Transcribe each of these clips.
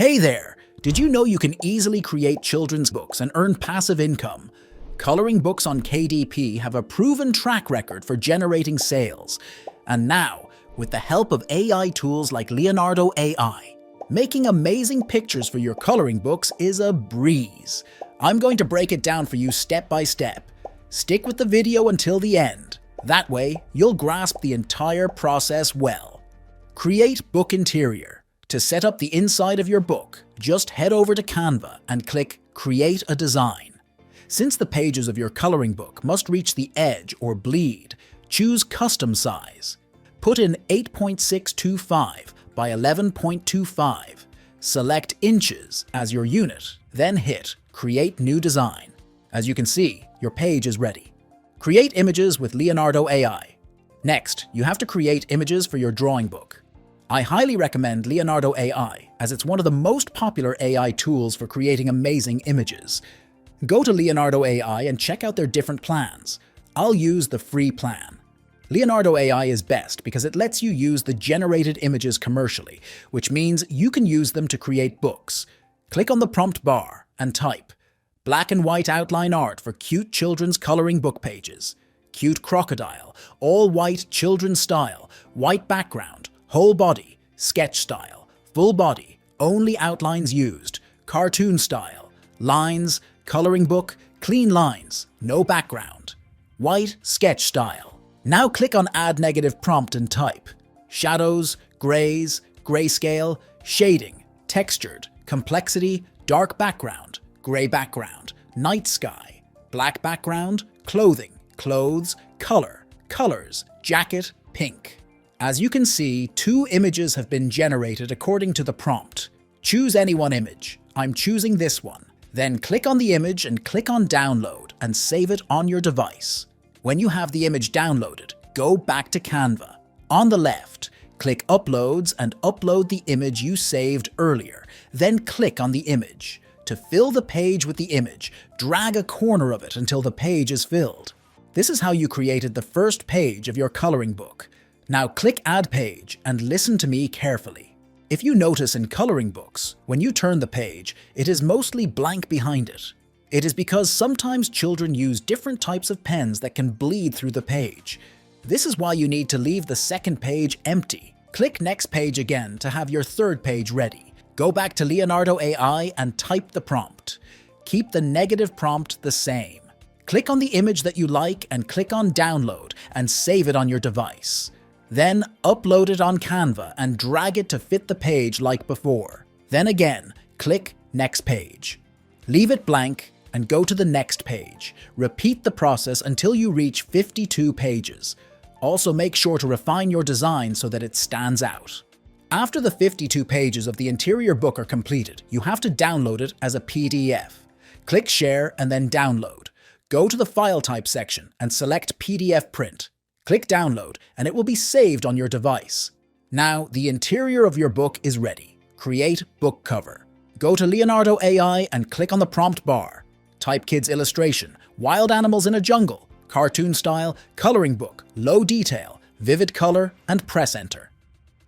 Hey there! Did you know you can easily create children's books and earn passive income? Coloring books on KDP have a proven track record for generating sales. And now, with the help of AI tools like Leonardo AI, making amazing pictures for your coloring books is a breeze. I'm going to break it down for you step by step. Stick with the video until the end. That way, you'll grasp the entire process well. Create book interior. To set up the inside of your book, just head over to Canva and click Create a Design. Since the pages of your coloring book must reach the edge or bleed, choose Custom Size. Put in 8.625 by 11.25. Select Inches as your unit, then hit Create New Design. As you can see, your page is ready. Create images with Leonardo AI. Next, you have to create images for your drawing book. I highly recommend Leonardo AI as it's one of the most popular AI tools for creating amazing images. Go to Leonardo AI and check out their different plans. I'll use the free plan. Leonardo AI is best because it lets you use the generated images commercially, which means you can use them to create books. Click on the prompt bar and type black and white outline art for cute children's coloring book pages. Cute crocodile, all white children's style, white background, whole body, sketch style, full body, only outlines used, cartoon style, lines, coloring book, clean lines, no background, white sketch style. Now click on Add Negative Prompt and type shadows, grays, grayscale, shading, textured, complexity, dark background, gray background, night sky, black background, clothing, clothes, color, colors, jacket, pink. As you can see, 2 images have been generated according to the prompt. Choose any one image. I'm choosing this one. Then click on the image and click on Download and save it on your device. When you have the image downloaded, go back to Canva. On the left, click Uploads and upload the image you saved earlier. Then click on the image. To fill the page with the image, drag a corner of it until the page is filled. This is how you created the first page of your coloring book. Now click Add Page and listen to me carefully. If you notice in coloring books, when you turn the page, it is mostly blank behind it. It is because sometimes children use different types of pens that can bleed through the page. This is why you need to leave the second page empty. Click Next Page again to have your third page ready. Go back to Leonardo AI and type the prompt. Keep the negative prompt the same. Click on the image that you like and click on Download and save it on your device. Then upload it on Canva and drag it to fit the page like before. Then again, click Next Page. Leave it blank and go to the next page. Repeat the process until you reach 52 pages. Also make sure to refine your design so that it stands out. After the 52 pages of the interior book are completed, you have to download it as a PDF. Click Share and then Download. Go to the File Type section and select PDF Print. Click Download and it will be saved on your device. Now, the interior of your book is ready. Create book cover. Go to Leonardo AI and click on the prompt bar. Type Kids Illustration, Wild Animals in a Jungle, Cartoon Style, Coloring Book, Low Detail, Vivid Color, and press Enter.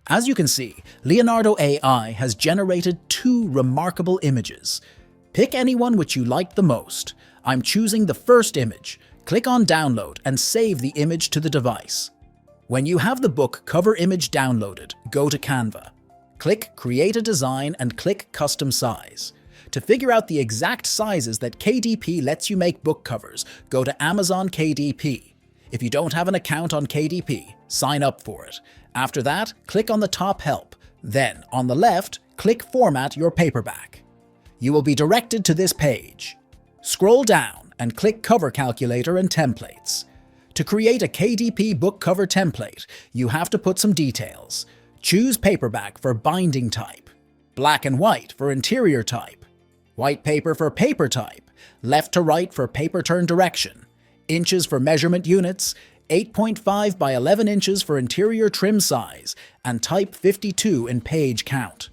As you can see, Leonardo AI has generated 2 remarkable images. Pick any one which you like the most. I'm choosing the first image. Click on Download and save the image to the device. When you have the book cover image downloaded, go to Canva. Click Create a Design and click Custom Size. To figure out the exact sizes that KDP lets you make book covers, go to Amazon KDP. If you don't have an account on KDP, sign up for it. After that, click on the top Help. Then, on the left, click Format your paperback. You will be directed to this page. Scroll down and click Cover Calculator and Templates. To create a KDP book cover template, you have to put some details. Choose paperback for binding type, black and white for interior type, white paper for paper type, left to right for paper turn direction, inches for measurement units, 8.5 by 11 inches for interior trim size, and type 52 in page count.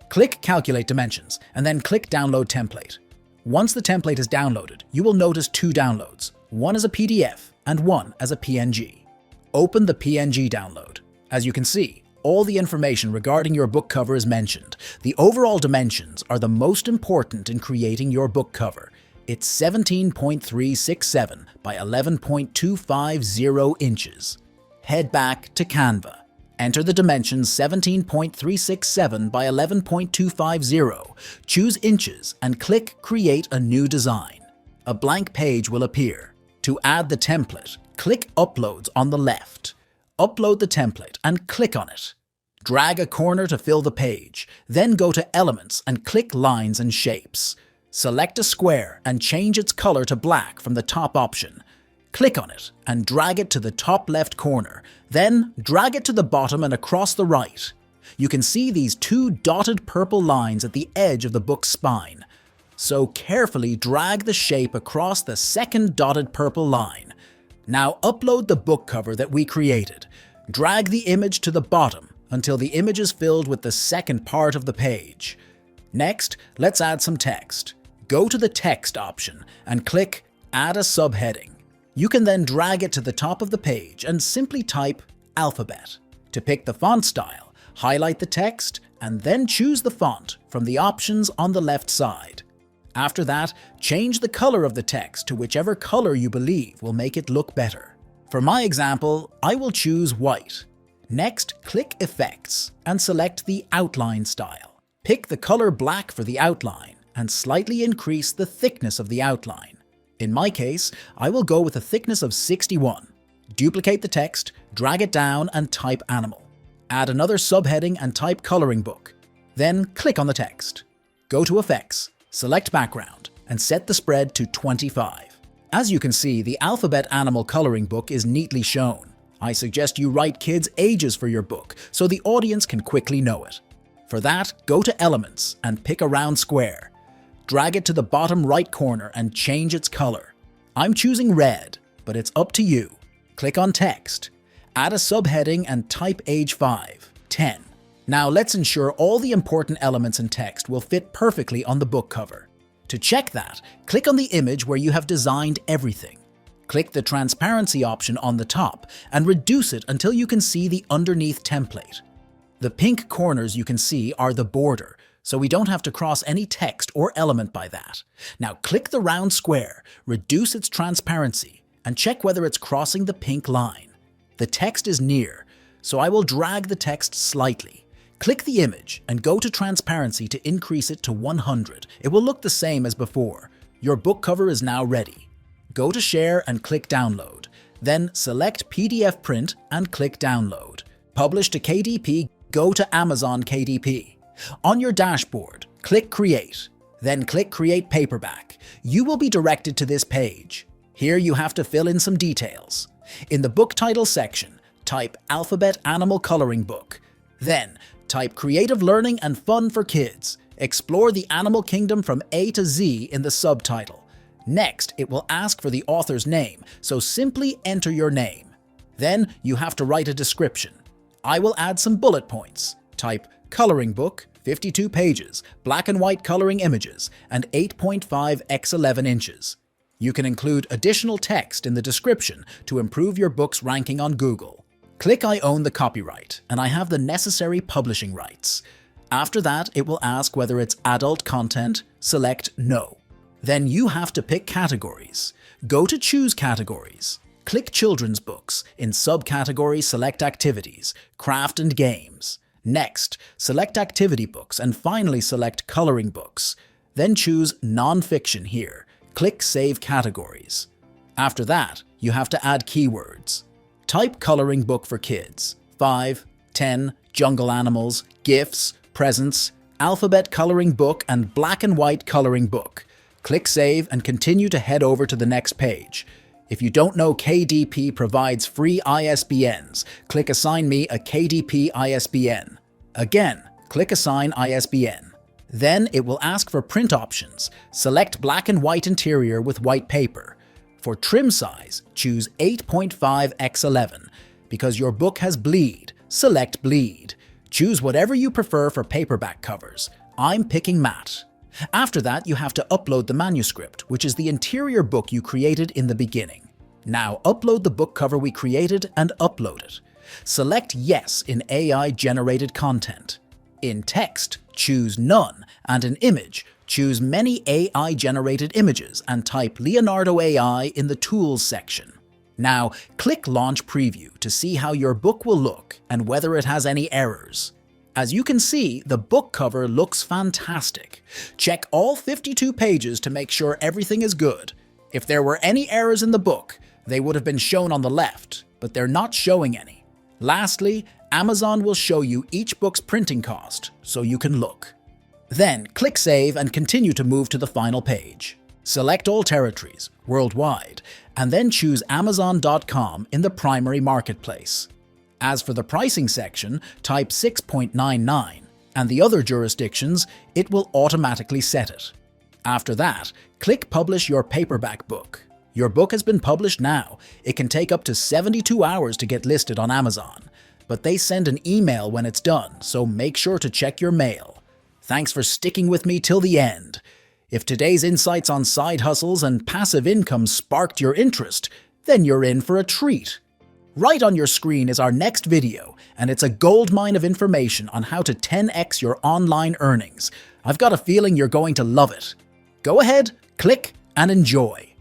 Click Calculate Dimensions and then click Download Template. Once the template is downloaded, you will notice 2 downloads, one as a PDF and one as a PNG. Open the PNG download. As you can see, all the information regarding your book cover is mentioned. The overall dimensions are the most important in creating your book cover. It's 17.367 by 11.250 inches. Head back to Canva. Enter the dimensions 17.367 by 11.250, choose inches and click Create a new design. A blank page will appear. To add the template, click Uploads on the left. Upload the template and click on it. Drag a corner to fill the page, then go to Elements and click Lines and Shapes. Select a square and change its color to black from the top option. Click on it and drag it to the top left corner, then drag it to the bottom and across the right. You can see these two dotted purple lines at the edge of the book's spine. So carefully drag the shape across the second dotted purple line. Now upload the book cover that we created. Drag the image to the bottom until the image is filled with the second part of the page. Next, let's add some text. Go to the Text option and click Add a subheading. You can then drag it to the top of the page and simply type Alphabet. To pick the font style, highlight the text and then choose the font from the options on the left side. After that, change the color of the text to whichever color you believe will make it look better. For my example, I will choose white. Next, click Effects and select the Outline style. Pick the color black for the outline and slightly increase the thickness of the outline. In my case, I will go with a thickness of 61. Duplicate the text, drag it down and type Animal. Add another subheading and type Coloring Book. Then click on the text. Go to Effects, select Background, and set the spread to 25. As you can see, the Alphabet Animal Coloring Book is neatly shown. I suggest you write kids' ages for your book so the audience can quickly know it. For that, go to Elements and pick a round square. Drag it to the bottom right corner and change its color. I'm choosing red, but it's up to you. Click on Text. Add a subheading and type age 5, 10. Now let's ensure all the important elements in text will fit perfectly on the book cover. To check that, click on the image where you have designed everything. Click the transparency option on the top and reduce it until you can see the underneath template. The pink corners you can see are the border, so we don't have to cross any text or element by that. Now click the round square, reduce its transparency, and check whether it's crossing the pink line. The text is near, so I will drag the text slightly. Click the image and go to transparency to increase it to 100. It will look the same as before. Your book cover is now ready. Go to Share and click Download. Then select PDF Print and click Download. Publish to KDP, go to Amazon KDP. On your dashboard, click Create, then click Create Paperback. You will be directed to this page. Here you have to fill in some details. In the book title section, type Alphabet Animal Coloring Book. Then, type Creative Learning and Fun for Kids. Explore the animal kingdom from A to Z in the subtitle. Next, it will ask for the author's name, so simply enter your name. Then, you have to write a description. I will add some bullet points. Type Coloring Book, 52 pages, black and white coloring images, and 8.5 x 11 inches. You can include additional text in the description to improve your book's ranking on Google. Click I own the copyright, and I have the necessary publishing rights. After that, it will ask whether it's adult content, select No. Then you have to pick categories. Go to Choose Categories. Click Children's Books. In subcategory, select Activities, Craft and Games. Next, select Activity Books and finally select Coloring Books. Then choose Non-Fiction here. Click Save Categories. After that, you have to add keywords. Type Coloring Book for Kids, 5, 10, Jungle Animals, Gifts, Presents, Alphabet Coloring Book and Black and White Coloring Book. Click Save and continue to head over to the next page. If you don't know KDP provides free ISBNs, click Assign me a KDP ISBN. Again, click Assign ISBN. Then it will ask for print options. Select black and white interior with white paper. For trim size, choose 8.5 x 11. Because your book has bleed, select bleed. Choose whatever you prefer for paperback covers. I'm picking matte. After that, you have to upload the manuscript, which is the interior book you created in the beginning. Now upload the book cover we created and upload it. Select Yes in AI-generated content. In text, choose None, and in image, choose Many AI-generated images and type Leonardo AI in the Tools section. Now, click Launch Preview to see how your book will look and whether it has any errors. As you can see, the book cover looks fantastic. Check all 52 pages to make sure everything is good. If there were any errors in the book, they would have been shown on the left, but they're not showing any. Lastly, Amazon will show you each book's printing cost, so you can look. Then, click Save and continue to move to the final page. Select all territories, worldwide, and then choose Amazon.com in the primary marketplace. As for the pricing section, type 6.99, and the other jurisdictions, it will automatically set it. After that, click Publish your paperback book. Your book has been published now. It can take up to 72 hours to get listed on Amazon, but they send an email when it's done, so make sure to check your mail. Thanks for sticking with me till the end. If today's insights on side hustles and passive income sparked your interest, then you're in for a treat. Right on your screen is our next video, and it's a goldmine of information on how to 10x your online earnings. I've got a feeling you're going to love it. Go ahead, click, and enjoy.